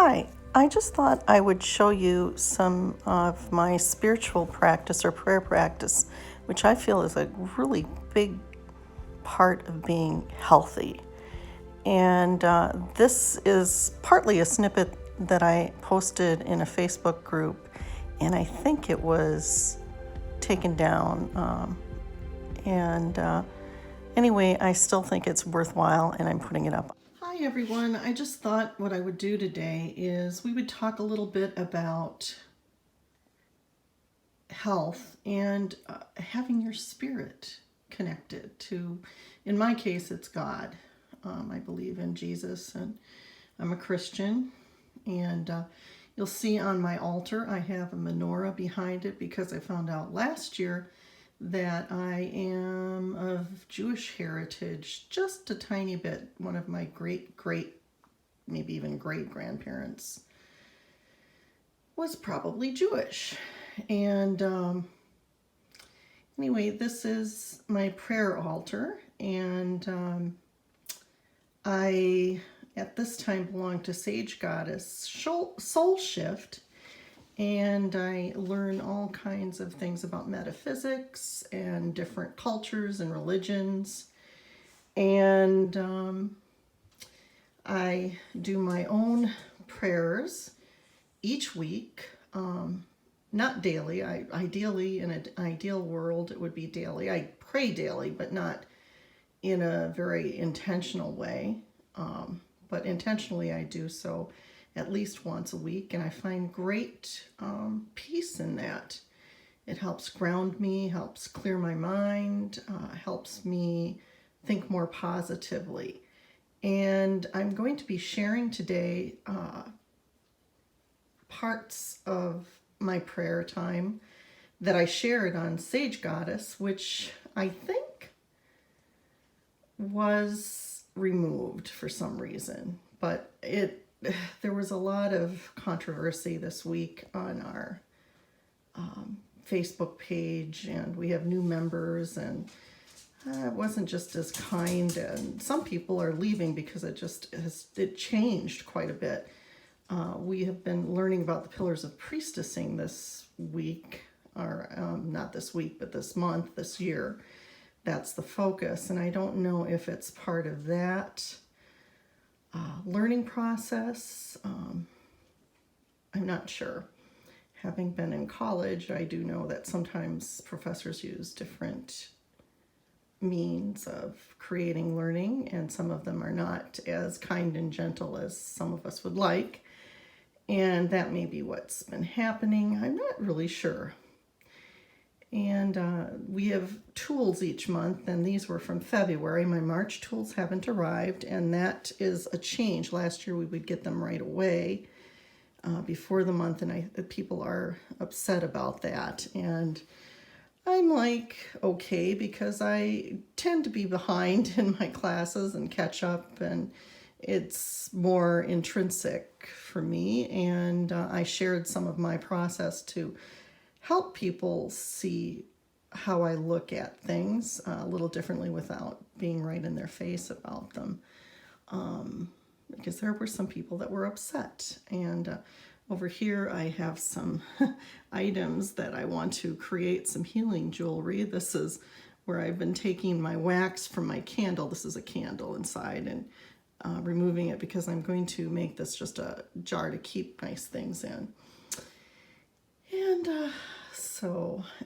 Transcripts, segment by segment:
Hi, I just thought I would show you some of my spiritual practice or prayer practice, which I feel is a really big part of being healthy. And this is partly a snippet that I posted in a Facebook group, and I think it was taken down. Anyway, I still think it's worthwhile, and I'm putting it up. Hi everyone, I just thought what I would do today is we would talk a little bit about health and having your spirit connected to, in my case, it's God. I believe in Jesus and I'm a Christian. And you'll see on my altar I have a menorah behind it because I found out last year that I am of Jewish heritage, just a tiny bit. One of my maybe even great grandparents was probably Jewish. And anyway, this is my prayer altar, and I at this time belong to Sage Goddess Soul Shift, and I learn all kinds of things about metaphysics and different cultures and religions. And I do my own prayers each week, not daily. Ideally, in an ideal world, it would be daily. I pray daily, but not in a very intentional way. But intentionally, I do so at least once a week, and I find great peace in that. It helps ground me, helps clear my mind, helps me think more positively. And I'm going to be sharing today parts of my prayer time that I shared on Sage Goddess, which I think was removed for some reason. But there was a lot of controversy this week on our Facebook page, and we have new members, and it wasn't just as kind, and some people are leaving because it changed quite a bit. We have been learning about the pillars of priestessing this week, or not this week, but this month, this year. That's the focus, and I don't know if it's part of that learning process. I'm not sure. Having been in college, I do know that sometimes professors use different means of creating learning, and some of them are not as kind and gentle as some of us would like. And that may be what's been happening. I'm not really sure. And we have tools each month, and these were from February. My March tools haven't arrived, and that is a change. Last year we would get them right away before the month, and people are upset about that. And I'm like, okay, because I tend to be behind in my classes and catch up, and it's more intrinsic for me. And I shared some of my process to help people see how I look at things a little differently without being right in their face about them. Because there were some people that were upset. And over here I have some items that I want to create some healing jewelry. This is where I've been taking my wax from my candle. This is a candle inside, and removing it because I'm going to make this just a jar to keep nice things in.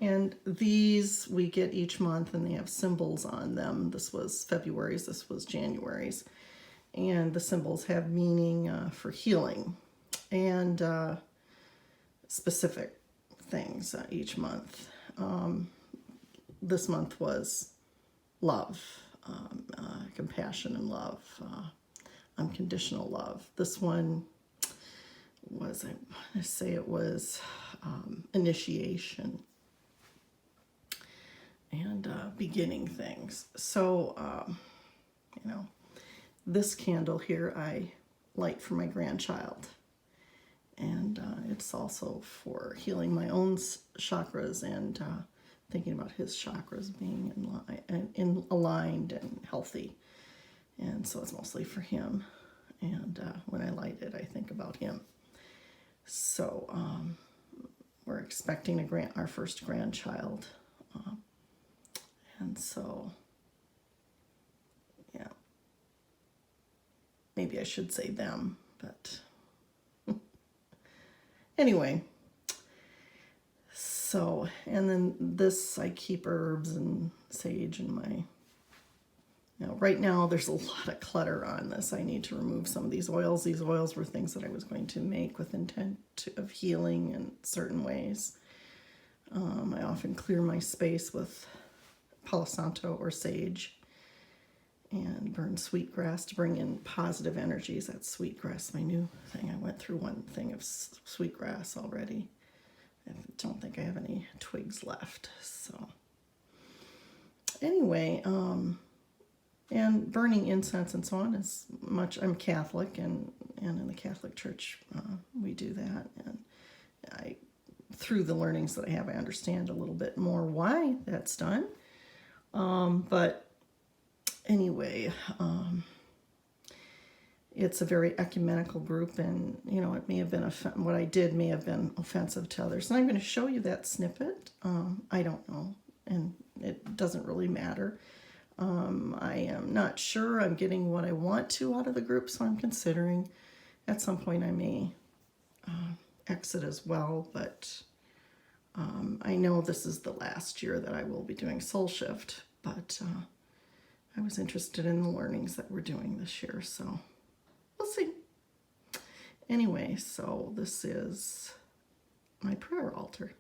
And these we get each month, and they have symbols on them. This was February's, this was January's. And the symbols have meaning for healing and specific things each month. This month was love, compassion and love, unconditional love. This one was, I want to say it was initiation and beginning things. So, this candle here I light for my grandchild, and it's also for healing my own chakras and thinking about his chakras being aligned and healthy. And so it's mostly for him. And when I light it, I think about him. So we're expecting our first grandchild. And so, yeah, maybe I should say them, but anyway. So, and then this, I keep herbs and sage in my, right now there's a lot of clutter on this. I need to remove some of these oils. These oils were things that I was going to make with intent of healing in certain ways. I often clear my space with Palo Santo or sage and burn sweetgrass to bring in positive energies. That's sweetgrass, my new thing. I went through one thing of sweetgrass already. I don't think I have any twigs left. So anyway, and burning incense and so on is much, I'm Catholic, and in the Catholic Church we do that. And through the learnings that I have, I understand a little bit more why that's done. But anyway, it's a very ecumenical group, and it may have been what I did may have been offensive to others. And I'm going to show you that snippet. I don't know, and it doesn't really matter. I am not sure I'm getting what I want to out of the group, so I'm considering at some point I may exit as well. But I know this is the last year that I will be doing Soul Shift, but I was interested in the learnings that we're doing this year, so we'll see. Anyway, so this is my prayer altar.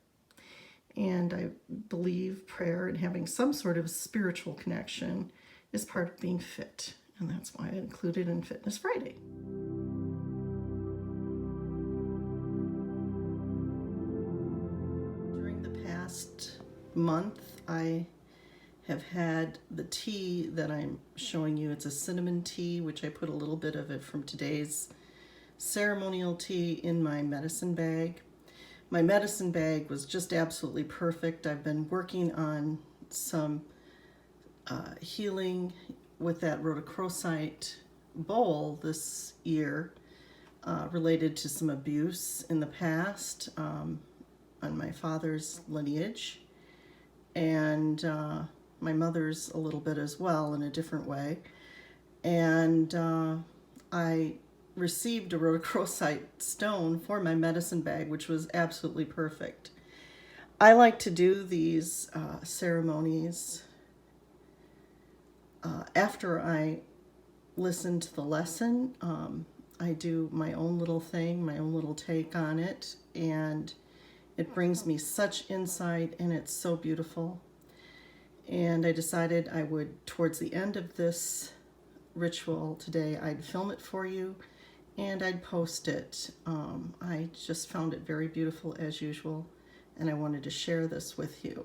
And I believe prayer and having some sort of spiritual connection is part of being fit. And that's why I included in Fitness Friday. During the past month, I have had the tea that I'm showing you. It's a cinnamon tea, which I put a little bit of it from today's ceremonial tea in my medicine bag. My medicine bag was just absolutely perfect. I've been working on some healing with that rhodochrosite bowl this year related to some abuse in the past on my father's lineage, and my mother's a little bit as well in a different way. And I received a rhodochrosite stone for my medicine bag, which was absolutely perfect. I like to do these ceremonies after I listen to the lesson. I do my own little thing, my own little take on it, and it brings me such insight, and it's so beautiful. And I decided I would, towards the end of this ritual today, I'd film it for you and I'd post it. I just found it very beautiful as usual, and I wanted to share this with you.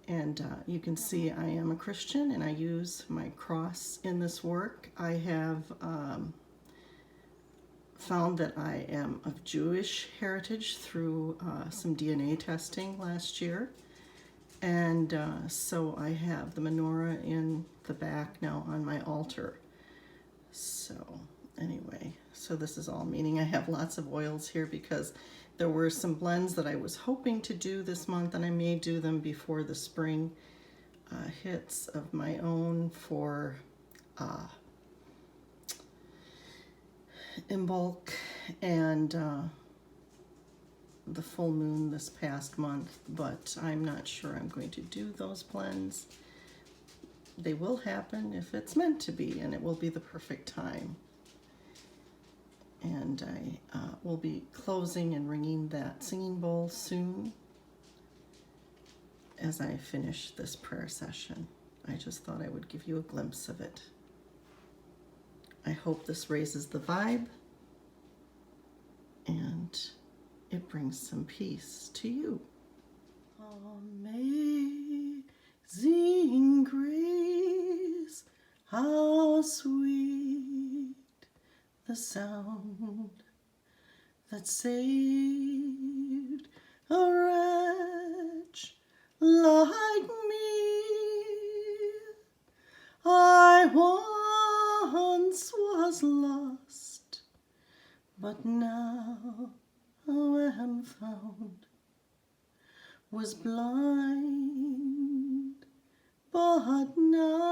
And you can see I am a Christian, and I use my cross in this work. I have found that I am of Jewish heritage through some DNA testing last year. And so I have the menorah in the back now on my altar. So anyway, so this is all meaning I have lots of oils here because there were some blends that I was hoping to do this month, and I may do them before the spring hits of my own for Imbolc and the full moon this past month, but I'm not sure I'm going to do those blends. They will happen if it's meant to be, and it will be the perfect time. And I will be closing and ringing that singing bowl soon as I finish this prayer session. I just thought I would give you a glimpse of it. I hope this raises the vibe and it brings some peace to you. Amazing grace, how sweet the sound that saved a wretch like me. I once once was lost, but now when found, was blind, but now